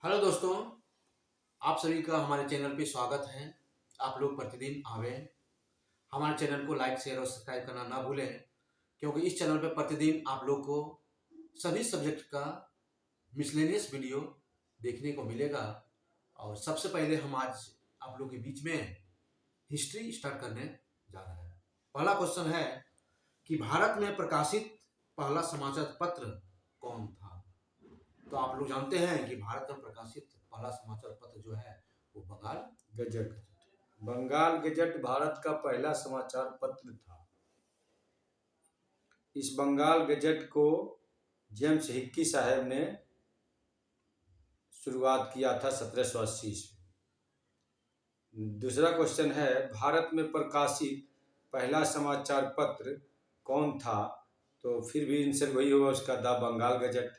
Hello दोस्तों, आप सभी का हमारे चैनल पे स्वागत है। आप लोग प्रतिदिन आवे हमारे चैनल को लाइक शेयर और सब्सक्राइब करना ना भूलें, क्योंकि इस चैनल पे प्रतिदिन आप लोग को सभी सब्जेक्ट का मिसलेनियस वीडियो देखने को मिलेगा। और सबसे पहले हम आज आप लोग के बीच में हिस्ट्री स्टार्ट करने जा रहे हैं। पहला क्वेश्चन है कि भारत में प्रकाशित पहला समाचार पत्र कौन था? तो आप लोग जानते हैं कि भारत में प्रकाशित पहला समाचार पत्र जो है वो बंगाल गजट। बंगाल गजट भारत का पहला समाचार पत्र था। इस बंगाल गजट को जेम्स हिक्की साहब ने शुरुआत किया था 1780 ईस्वी। दूसरा क्वेश्चन है, भारत में प्रकाशित पहला समाचार पत्र कौन था? तो फिर भी आंसर वही होगा उसका, द बंगाल गजट।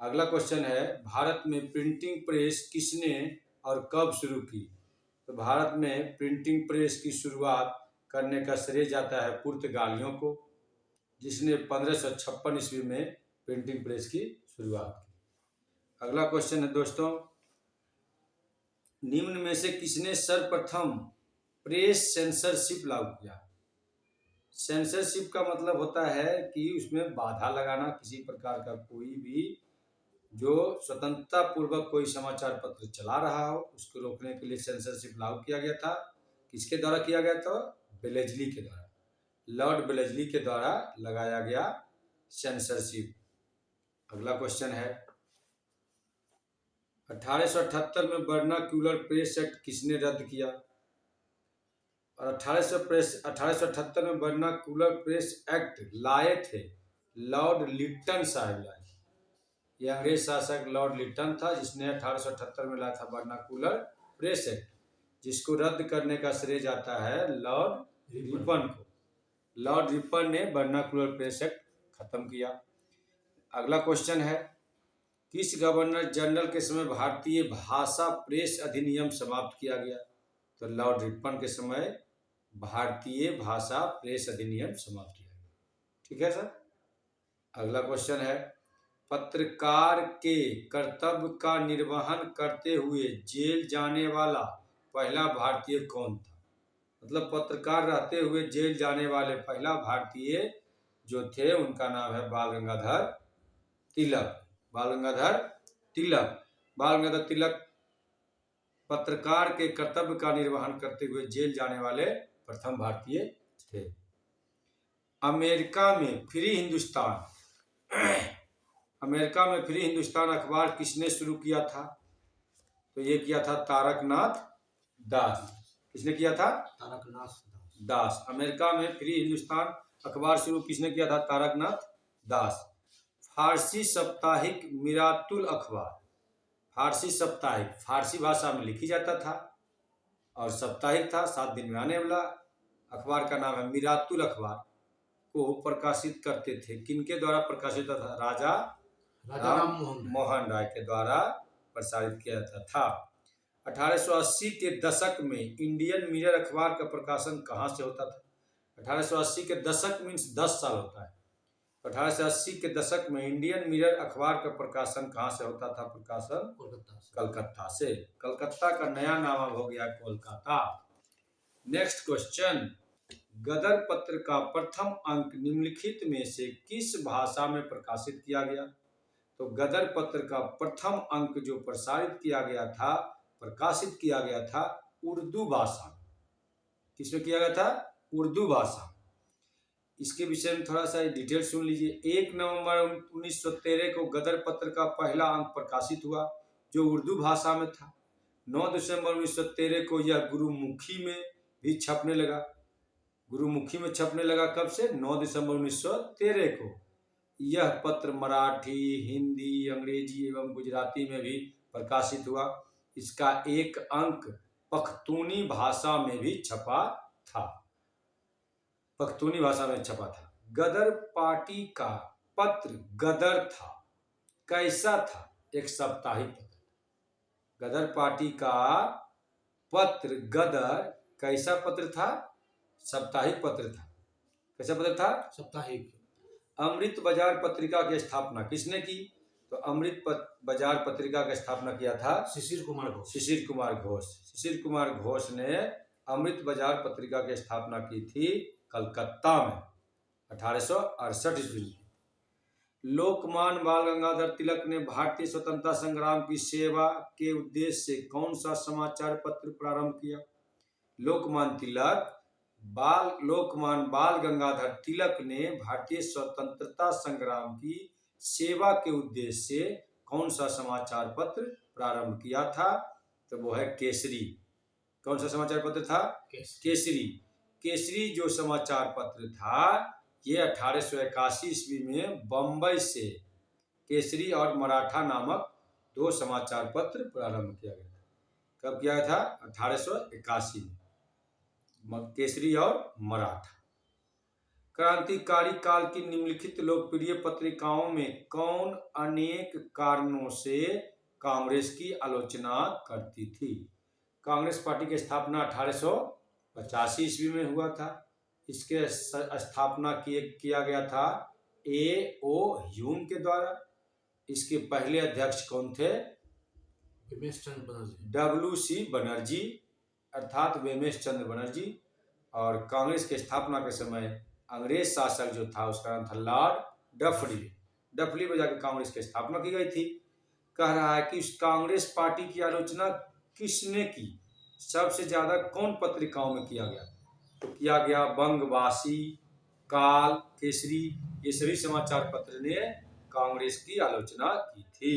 अगला क्वेश्चन है, भारत में प्रिंटिंग प्रेस किसने और कब शुरू की? तो भारत में प्रिंटिंग प्रेस की शुरुआत करने का श्रेय जाता है पुर्तगालियों को, जिसने 1556 ईस्वी में प्रिंटिंग प्रेस की शुरुआत की। अगला क्वेश्चन है दोस्तों, निम्न में से किसने सर्वप्रथम प्रेस सेंसरशिप लागू किया? सेंसरशिप का मतलब होता है कि उसमें बाधा लगाना, किसी प्रकार का कोई भी जो स्वतंत्रता पूर्वक कोई समाचार पत्र चला रहा हो उसको रोकने के लिए सेंसरशिप लागू किया गया था। किसके द्वारा किया गया था? बेलेजली के द्वारा, लॉर्ड बेलेजली के द्वारा लगाया गया सेंसरशिप। अगला क्वेश्चन है, 1878 में वर्नाक्यूलर प्रेस एक्ट किसने रद्द किया? और 1878 में वर्नाक्यूलर प्रेस एक्ट लाए थे लॉर्ड लिट्टन साहब लाए। ये अंग्रेज शासक लॉर्ड लिट्टन था जिसने 1878 में लाया था वर्नाक्यूलर प्रेस एक्ट, जिसको रद्द करने का श्रेय जाता है लॉर्ड रिपन को। लॉर्ड रिपन ने वर्नाक्यूलर प्रेस एक्ट खत्म किया। अगला क्वेश्चन है, किस गवर्नर जनरल के समय भारतीय भाषा प्रेस अधिनियम समाप्त किया गया? तो लॉर्ड रिपन के समय भारतीय भाषा प्रेस अधिनियम समाप्त किया गया। ठीक है सर। अगला क्वेश्चन है, पत्रकार के कर्तव्य का निर्वहन करते हुए जेल जाने वाला पहला भारतीय कौन था? मतलब पत्रकार रहते हुए जेल जाने वाले पहला भारतीय जो थे उनका नाम है बाल गंगाधर तिलक। बाल गंगाधर तिलक पत्रकार के कर्तव्य का निर्वहन करते हुए जेल जाने वाले प्रथम भारतीय थे। अमेरिका में फ्री हिंदुस्तान अखबार किसने शुरू किया था? तो ये किया था तारकनाथ दास। किसने किया था? तारकनाथ दास। अमेरिका में फ्री हिंदुस्तान अखबार शुरू किसने किया था? तारकनाथ दास। फारसी साप्ताहिक मिरातुल अखबार, फारसी साप्ताहिक फारसी भाषा में लिखी जाता था और साप्ताहिक था, 7 दिन में आने वाला अखबार का नाम है मिरातुल अखबार, को प्रकाशित करते थे। किनके द्वारा प्रकाशित था? राजा राम मोहन राय के द्वारा प्रसारित किया जाता था। 1880 के दशक में इंडियन मिरर अखबार का प्रकाशन कहाँ से होता था? 1880 के दशक मीन्स 10 साल होता है। 1880 के दशक में इंडियन मिरर अखबार का प्रकाशन कहाँ से होता था? प्रकाशन कलकत्ता से। कलकत्ता का नया नाम अब हो गया कोलकाता। नेक्स्ट क्वेश्चन, गदर पत्र का प्रथम अंक निम्नलिखित में से किस भाषा में प्रकाशित किया गया? तो गदर पत्र का प्रथम अंक जो प्रसारित किया गया था, प्रकाशित किया गया था उर्दू भाषा में। किसमें किया गया था? उर्दू भाषा। इसके विषय में थोड़ा सा डिटेल सुन लीजिए। 1 नवंबर 1913 को गदर पत्र का पहला अंक प्रकाशित हुआ जो उर्दू भाषा में था। 9 दिसंबर 1913 को यह गुरुमुखी में भी छपने लगा। गुरुमुखी में छपने लगा कब से? 9 दिसंबर 1913 को। यह पत्र मराठी, हिंदी, अंग्रेजी एवं गुजराती में भी प्रकाशित हुआ। इसका एक अंक पख्तूनी भाषा में भी छपा था। पख्तूनी भाषा में छपा था। गदर पार्टी का पत्र गदर था, कैसा था? एक साप्ताहिक पत्र। गदर पार्टी का पत्र गदर कैसा पत्र था? साप्ताहिक पत्र था। कैसा पत्र था? साप्ताहिक। अमृत बाजार पत्रिका की स्थापना किसने की? तो तो अमृत बाजार पत्रिका का स्थापना किया था शिशिर कुमार घोष। शिशिर कुमार घोष। शिशिर कुमार घोष ने अमृत बाजार पत्रिका की स्थापना की थी कलकत्ता में 1868 ईस्वी में। लोकमान्य बाल गंगाधर तिलक ने भारतीय स्वतंत्रता संग्राम की सेवा के उद्देश्य से कौन सा समाचार पत्र प्रारंभ किया? लोकमान्य बाल गंगाधर तिलक ने भारतीय स्वतंत्रता संग्राम की सेवा के उद्देश्य से कौन सा समाचार पत्र प्रारंभ किया था? तो वो है केसरी। कौन सा समाचार पत्र था? केसरी। केसरी जो समाचार पत्र था ये 1881 ईस्वी में बम्बई से केसरी और मराठा नामक 2 समाचार पत्र प्रारंभ किया गया। कब किया था? 1881 में, केसरी और मराठा। क्रांतिकारी काल की निम्नलिखित लोकप्रिय पत्रिकाओं में कौन अनेक कारणों से कांग्रेस की आलोचना करती थी? कांग्रेस पार्टी की स्थापना 1885 ईस्वी में हुआ था। इसके स्थापना किया गया था A.O. ह्यूम के द्वारा। इसके पहले अध्यक्ष कौन थे? W.C. बनर्जी अर्थात वेमेश चंद्र बनर्जी। और कांग्रेस के स्थापना के समय अंग्रेज शासक जो था उसका नाम था लॉर्ड डफरी। डफरी में जाकर कांग्रेस की स्थापना की गई थी। कह रहा है कि इस कांग्रेस पार्टी की आलोचना किसने की? सबसे ज्यादा कौन पत्रिकाओं में किया गया? तो किया गया बंगवासी, काल, केसरी, ये सभी समाचार पत्र ने कांग्रेस की आलोचना की थी।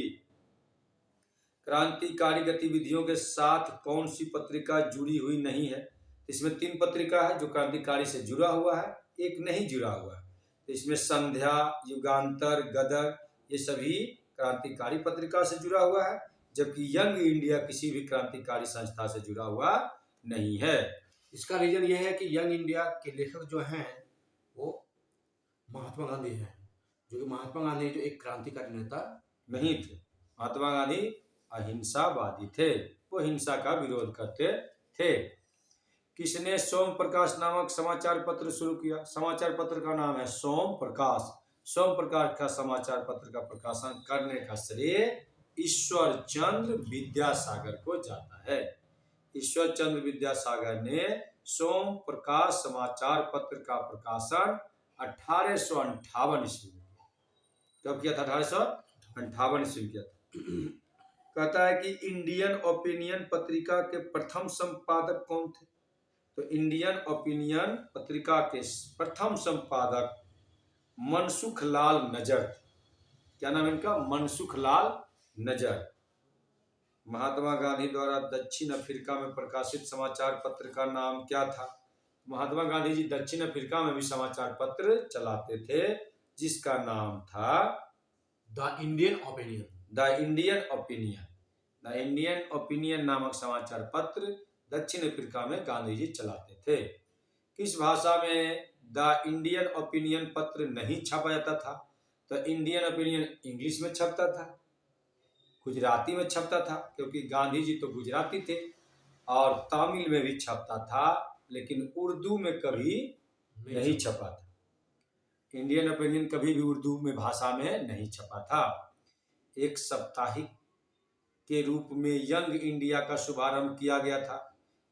क्रांतिकारी गतिविधियों के साथ कौन सी पत्रिका जुड़ी हुई नहीं है? इसमें 3 पत्रिका है जो क्रांतिकारी से जुड़ा हुआ है, एक नहीं जुड़ा हुआ है। तो इसमें संध्या, युगांतर, गदर ये सभी क्रांतिकारी पत्रिका से जुड़ा हुआ है, जबकि यंग इंडिया किसी भी क्रांतिकारी संस्था से जुड़ा हुआ नहीं है। इसका रीजन ये है कि यंग इंडिया के लेखक जो हैं वो महात्मा गांधी हैं, जो कि महात्मा गांधी जो एक क्रांतिकारी नेता नहीं थे। महात्मा गांधी अहिंसावादी थे, वो हिंसा का विरोध करते थे। किसने सोम प्रकाश नामक समाचार पत्र शुरू किया? समाचार पत्र का नाम है सोम प्रकाश। सोम प्रकाश का समाचार पत्र का प्रकाशन करने का श्रेय ईश्वर चंद्र विद्यासागर को जाता है। ईश्वर चंद्र विद्यासागर ने सोम प्रकाश समाचार पत्र का प्रकाशन 1858 ईस्वी में। कब किया था? 1858 ईस्वी में किया था। कहता है कि इंडियन ओपिनियन पत्रिका के प्रथम संपादक कौन थे? तो इंडियन ओपिनियन पत्रिका के प्रथम संपादक मनसुख लाल नजर। क्या नाम है इनका? मनसुख लाल नजर। महात्मा गांधी द्वारा दक्षिण अफ्रीका में प्रकाशित समाचार पत्र का नाम क्या था? महात्मा गांधी जी दक्षिण अफ्रीका में भी समाचार पत्र चलाते थे, जिसका नाम था the Indian opinion. The Indian opinion. The Indian opinion नामक समाचार पत्र दक्षिण अफ्रीका में गांधी जी चलाते थे। किस भाषा में द इंडियन ओपिनियन पत्र नहीं छापा जाता था? तो इंडियन ओपिनियन इंग्लिश में छपता था, गुजराती में छपता था, क्योंकि गांधी जी तो गुजराती थे, और तमिल में भी छपता था, लेकिन उर्दू में कभी नहीं छपा था। इंडियन ओपिनियन कभी भी उर्दू में भाषा में नहीं छपा था। एक साप्ताहिक के रूप में यंग इंडिया का शुभारंभ किया गया था।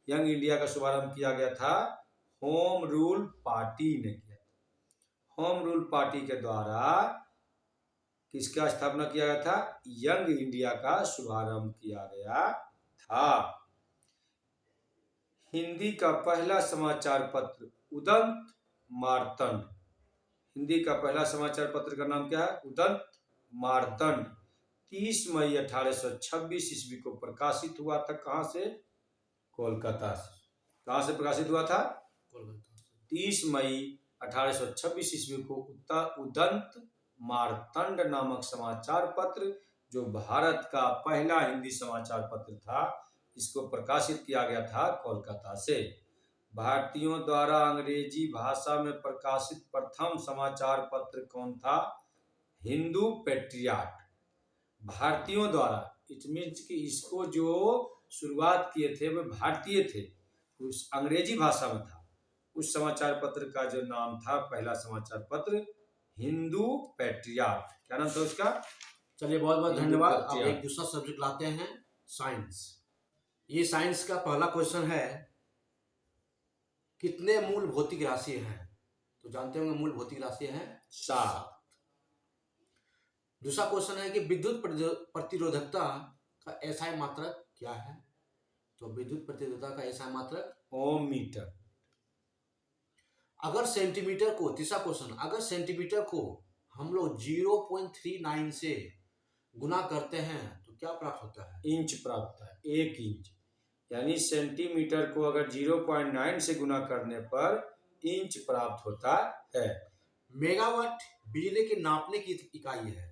यंग इंडिया का शुभारंभ किया गया था होम रूल पार्टी ने किया था। होम रूल पार्टी के द्वारा किसका स्थापना किया गया था? यंग इंडिया का शुभारंभ किया गया था। हिंदी का पहला समाचार पत्र उदंत मार्तंड। हिंदी का पहला समाचार पत्र का नाम क्या है? उदंत मार्तंड। 30 मई 1826 ईस्वी को प्रकाशित हुआ था। कहाँ से? कोलकाता से। कहाँ से प्रकाशित हुआ था? कोलकाता। 30 मई 1826 ईस्वी को उदंत मार्तंड नामक समाचार पत्र, जो भारत का पहला हिंदी समाचार पत्र था, इसको प्रकाशित किया गया था कोलकाता से। भारतीयों द्वारा अंग्रेजी भाषा में प्रकाशित प्रथम समाचार पत्र कौन था? हिंदू पेट्रियाट। भारतीयों द्वारा, इट मीन्स कि इसको जो शुरुआत किए थे वे भारतीय थे, उस अंग्रेजी भाषा में था। उस समाचार पत्र का जो नाम था, पहला समाचार पत्र हिंदू पेट्रियाट। क्या नाम था उसका? चलिए बहुत बहुत विद्युत धन्यवाद। अब बत्तियां। एक दूसरा सब्जेक्ट लाते हैं, साइंस। ये साइंस का पहला क्वेश्चन है, कितने मूल भौतिक राशि हैं? तो जानते होंगे मूल भौतिक राशि है 7। दूसरा क्वेश्चन है कि विद्युत प्रतिरोधकता का एसआई मात्रक क्या है? तो विद्युत प्रतिरोधकता का एसआई मात्रक ओम मीटर। अगर सेंटीमीटर को, तीसरा क्वेश्चन, अगर सेंटीमीटर को हम लोग 0.39 से गुना करते हैं तो क्या प्राप्त होता है? इंच प्राप्त है, 1 इंच। यानी सेंटीमीटर को अगर 0.9 से गुना करने पर इंच प्राप्त होता है। मेगावाट बिजली के नापने की इकाई है,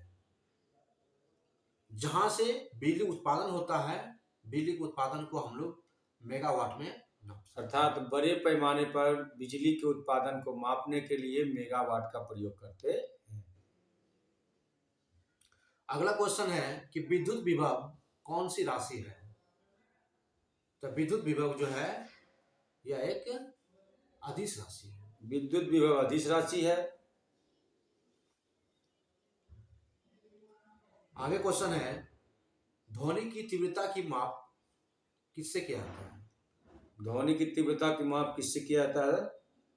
जहां से बिजली उत्पादन होता है। बिजली के उत्पादन को हम लोग मेगावाट में नापते हैं। अर्थात बड़े पैमाने पर बिजली के उत्पादन को मापने के लिए मेगावाट का प्रयोग करते हैं। अगला क्वेश्चन है कि विद्युत विभव कौन सी राशि है? तो विद्युत विभव जो है यह एक अदिश राशि है। विद्युत विभव अदिश राशि है। आगे क्वेश्चन है, ध्वनि की तीव्रता की माप किससे किया जाता है? ध्वनि की तीव्रता की माप किससे किया जाता है?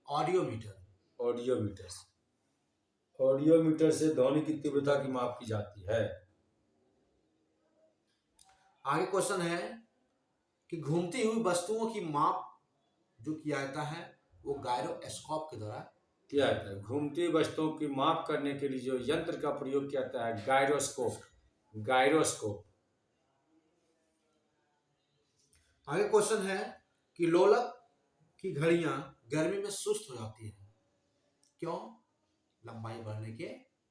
ऑडियोमीटर। ऑडियोमीटर से। ऑडियोमीटर से ध्वनि की तीव्रता की माप की जाती है। आगे क्वेश्चन है कि घूमती हुई वस्तुओं की माप जो किया जाता है वो गायरोस्कोप के द्वारा किया जाता है। घूमती वस्तुओं की माप करने के लिए जो यंत्र का प्रयोग किया जाता है, गायरोस्कोप। गायरोस्कोप। आगे क्वेश्चन है कि लोलक की घड़ियां गर्मी में सुस्त हो जाती हैं, क्यों? लंबाई बढ़ने के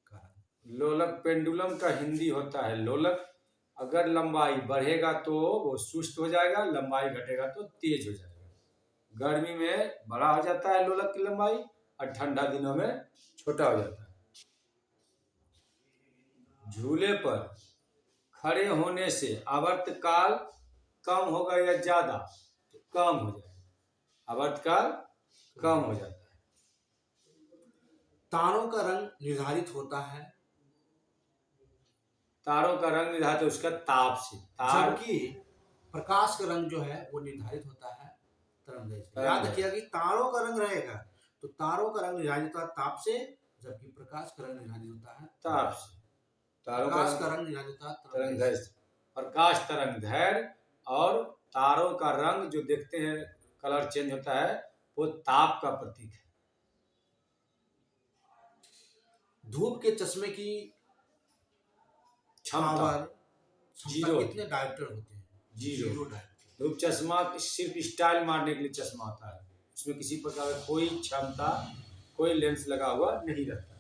कारण। लोलक पेंडुलम का हिंदी होता है लोलक। अगर लंबाई बढ़ेगा तो वो सुस्त हो जाएगा, लंबाई घटेगा तो तेज हो जाएगा। गर्मी में बड़ा हो जाता है लोलक की लंबाई और ठंडा दिनों में छोटा हो जाता है। झूले पर खड़े होने से आवर्तकाल कम होगा या ज्यादा? तो कम हो जाएगा, आवर्तकाल कम हो जाता है। तारों का रंग निर्धारित होता है तारों का रंग निर्धारित है उसका ताप से। तार जबकि प्रकाश का रंग जो है वो निर्धारित होता है तरंगदैर्घ्य से। याद तरंगदैर्घ्य। रखिएगा कि तारों का रंग रहेगा तो तारों का रंग निर्धारित होता है ताप से, जबकि प्रकाश का रंग निर्धारित होता है ताप से। तारों प्रकाश का रंग निर्धारित होता है तरंगदैर्घ्य तरंगदैर्घ्य से। प्रकाश तरंगदैर्घ्य और तारों का रंग जो देखते हैं कलर चेंज होता है वो ताप का प्रतीक है। धूप के चश्मे की क्षमता पावर जीरो कितने डायोप्टर होते हैं? 0। डायोप्टर। धूप चश्मा सिर्फ स्टाइल मारने के लिए चश्मा आता है, उसमें किसी प्रकार का कोई क्षमता, कोई लेंस लगा हुआ नहीं रहता।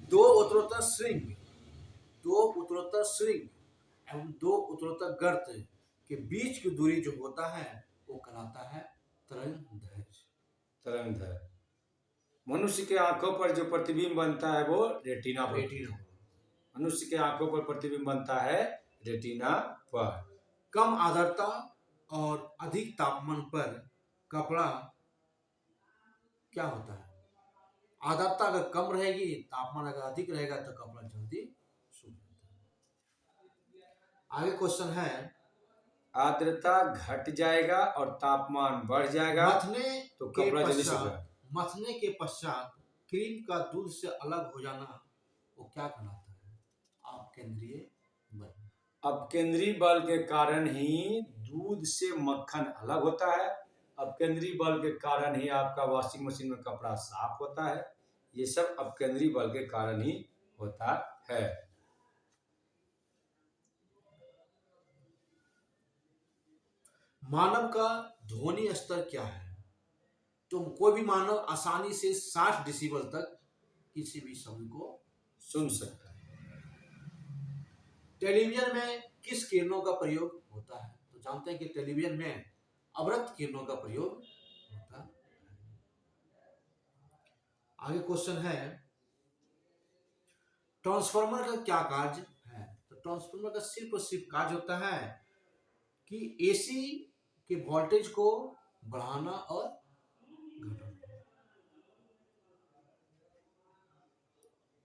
दो उत्तरोत्तर श्रृंग एवं दो उत्तरोत्तर गर्त के बीच की दूरी जो होता है वो कहलाता है तरंगदैर्घ्य। तरंगदैर्घ्य। मनुष्य के आंखों पर जो प्रतिबिंब बनता है वो रेटिना पर। मनुष्य के आंखों पर प्रतिबिंब बनता है रेटिना पर। कम आर्द्रता और अधिक तापमान पर कपड़ा क्या होता है? आर्द्रता अगर कम रहेगी, तापमान अगर अधिक रहेगा तो कपड़ा जल्दी सूख जाता है। आगे क्वेश्चन है, आर्द्रता घट जाएगा और तापमान बढ़ जाएगा तो कपड़ा जल्दी सूख जाएगा। मथने के पश्चात क्रीम का दूध से अलग हो जाना वो क्या कहलाता है? अपकेंद्रीय बल। अपकेंद्रीय बल के कारण ही दूध से मक्खन अलग होता है। अपकेंद्रीय बल के कारण ही आपका वॉशिंग मशीन में कपड़ा साफ होता है। ये सब अपकेंद्रीय बल के कारण ही होता है। मानव का ध्वनि स्तर क्या है? तो कोई भी मानव आसानी से 60 डेसिबल तक किसी भी शब्द को सुन सकता है। टेलीविजन में किस किरणों का प्रयोग होता है? तो जानते हैं कि टेलीविजन में अवरक्त किरणों का प्रयोग होता है। आगे क्वेश्चन है, ट्रांसफार्मर का क्या कार्य है? तो ट्रांसफार्मर का सिर्फ और सिर्फ कार्य होता है कि एसी के वोल्टेज को बढ़ाना और घटाना।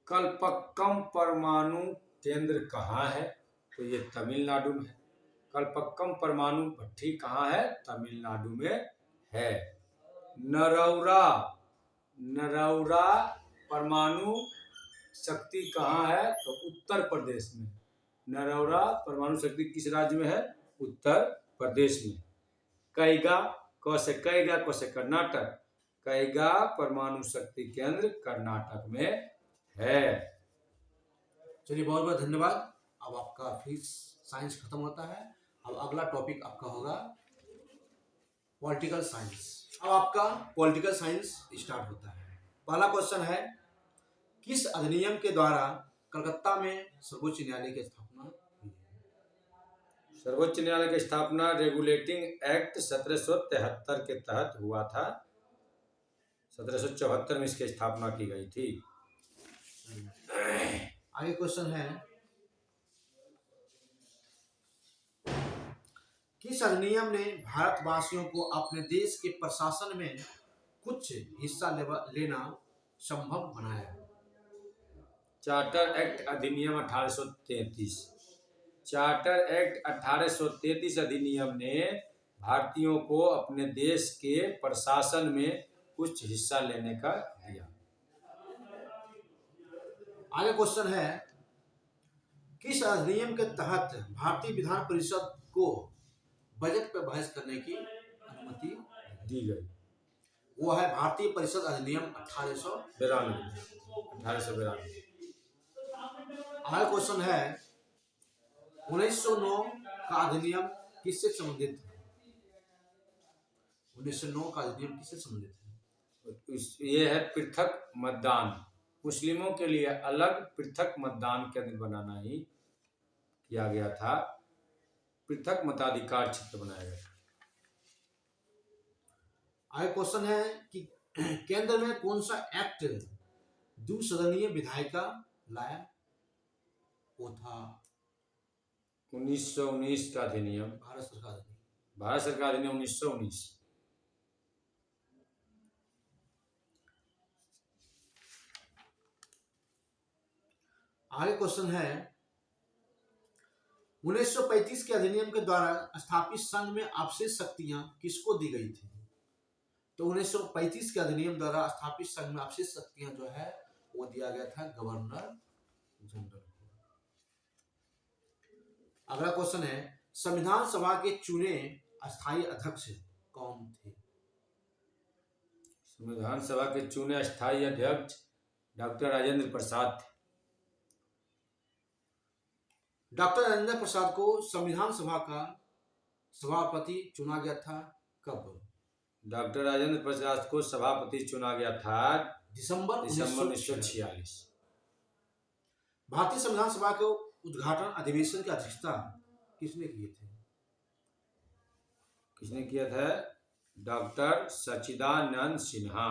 कल्पक्कम परमाणु केंद्र कहाँ है? तो ये तमिलनाडु में है। कल्पक्कम परमाणु भट्टी कहाँ है? तमिलनाडु में है। नरौरा नरौरा परमाणु शक्ति कहाँ है? तो उत्तर प्रदेश में। नरौरा परमाणु शक्ति किस राज्य में है? उत्तर प्रदेश में। कैगा क से कर्नाटक, कैगा परमाणु शक्ति केंद्र कर्नाटक में है। चलिए, बहुत बहुत धन्यवाद। अब आपका फिजिक्स साइंस खत्म होता है। अब अगला टॉपिक आपका होगा पॉलिटिकल साइंस। अब आपका पॉलिटिकल साइंस स्टार्ट होता है। पहला क्वेश्चन है, किस अधिनियम के द्वारा कलकत्ता में सर्वोच्च न्यायालय की स्थापना हुई है? सर्वोच्च न्यायालय की स्थापना रेगुलेटिंग एक्ट 1773 के तहत हुआ था। 1774 में इसकी स्थापना की गई थी। आगे क्वेश्चन है, किस अधिनियम ने भारतवासियों को अपने देश के प्रशासन में कुछ हिस्सा लेना संभव बनाया? चार्टर एक्ट अधिनियम 1833। चार्टर एक्ट 1833 अधिनियम ने भारतीयों को अपने देश के प्रशासन में कुछ हिस्सा लेने का दिया। आगे क्वेश्चन है, किस अधिनियम के तहत भारतीय विधान परिषद को बजट पर बहस करने की अनुमति दी गई? वो है भारतीय परिषद अधिनियम 1892। आगे क्वेश्चन है, 1909 का अधिनियम किससे संबंधित है? 1909 का अधिनियम किससे संबंधित है? ये है पृथक मतदान। मुस्लिमों के लिए अलग पृथक मतदान केंद्र बनाना ही किया गया था। पृथक मताधिकार क्षेत्र बनाया गया था। आगे क्वेश्चन है कि केंद्र में कौन सा एक्ट द्विसदनीय विधायिका लाया? वो था 1919 का अधिनियम। भारत सरकार अधिनियम। भारत सरकार अधिनियम 1919। आगे क्वेश्चन है, 1935 के अधिनियम के द्वारा स्थापित संघ में अवशेष शक्तियां किसको दी गई थी? तो 1935 के अधिनियम द्वारा स्थापित संघ में अवशेष शक्तियां जो है वो दिया गया था गवर्नर जनरल को। अगला क्वेश्चन है, संविधान सभा के चुने अस्थायी अध्यक्ष कौन थे? संविधान सभा के चुने अस्थायी अध्यक्ष डॉक्टर राजेंद्र प्रसाद थे। डॉक्टर राजेंद्र प्रसाद को संविधान सभा का सभापति चुना गया था कब? डॉक्टर राजेंद्र प्रसाद को सभापति चुना गया था दिसंबर 1946। भारतीय संविधान सभा के उद्घाटन अधिवेशन की अध्यक्षता किसने किए थे? किसने किया था? डॉक्टर सच्चिदानंद सिन्हा।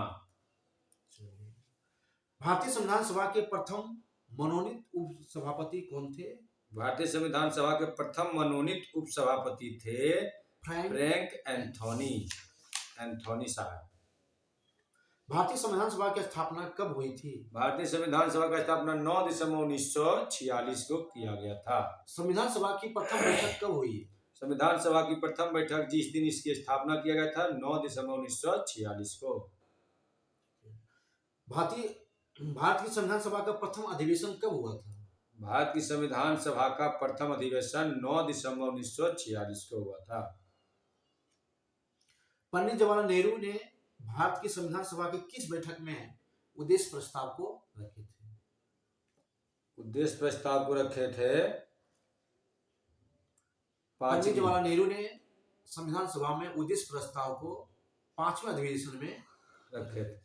भारतीय संविधान सभा के प्रथम मनोनीत उप सभापति कौन थे? भारतीय संविधान सभा के प्रथम मनोनीत उप सभापति थे फ्रैंक एंथोनी साहब। भारतीय संविधान सभा की स्थापना कब हुई थी? भारतीय संविधान सभा का स्थापना 9 दिसंबर 1946 को किया गया था। संविधान सभा की प्रथम बैठक कब हुई? संविधान सभा की प्रथम बैठक जिस दिन इसकी स्थापना किया गया था 9 दिसंबर 1946 को। भारत की संविधान सभा का प्रथम अधिवेशन कब हुआ था? भारत की संविधान सभा का प्रथम अधिवेशन 9 दिसंबर 1946 को हुआ था। पंडित जवाहरलाल नेहरू ने भारत की संविधान सभा की किस बैठक में उद्देश्य प्रस्ताव को रखे थे? उद्देश्य प्रस्ताव को रखे थे पंडित जवाहरलाल नेहरू ने संविधान सभा में उद्देश्य प्रस्ताव को 5वें अधिवेशन में रखे थे।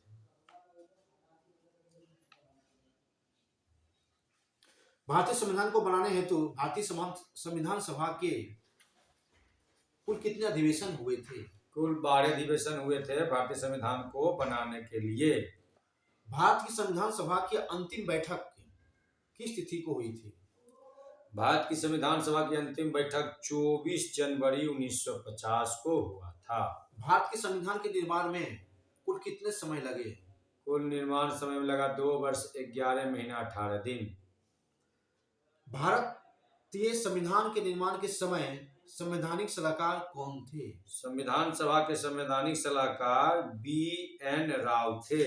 भारतीय संविधान को बनाने हेतु भारतीय संविधान सभा के कुल कितने अधिवेशन हुए थे? कुल 12 अधिवेशन हुए थे भारतीय संविधान को बनाने के लिए। भारत की संविधान सभा की अंतिम बैठक किस तिथि को हुई थी? भारत की संविधान सभा की अंतिम बैठक 24 जनवरी 1950 को हुआ था। भारत के संविधान के निर्माण में कुल कितने समय लगे? कुल निर्माण समय में लगा 2 वर्ष 11 महीना 18 दिन। भारतीय संविधान के निर्माण के समय संवैधानिक सलाहकार कौन थे? संविधान सभा के संवैधानिक सलाहकार BN राव थे,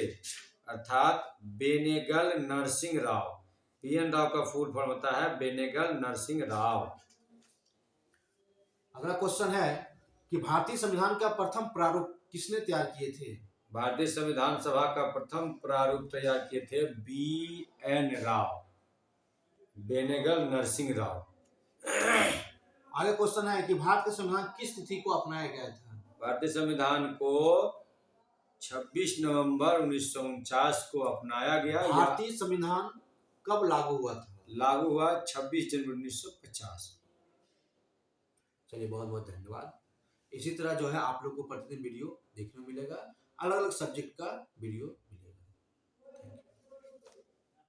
अर्थात बेनेगल नरसिंह राव। BN राव का फुल फॉर्म होता है बेनेगल नरसिंह राव। अगला क्वेश्चन है कि भारतीय संविधान का प्रथम प्रारूप किसने तैयार किए थे? भारतीय संविधान सभा का प्रथम प्रारूप तैयार किए थे BN राव, बेनेगल नरसिंह राव। आगे क्वेश्चन है कि भारत का संविधान किस तिथि को अपनाया गया था? भारतीय संविधान को 26 नवंबर 1949 को अपनाया गया। भारतीय संविधान कब लागू हुआ था? लागू हुआ 26 जनवरी 1950। चलिए, बहुत बहुत धन्यवाद। इसी तरह जो है आप लोग को प्रतिदिन वीडियो देखने को मिलेगा, अलग अलग सब्जेक्ट का वीडियो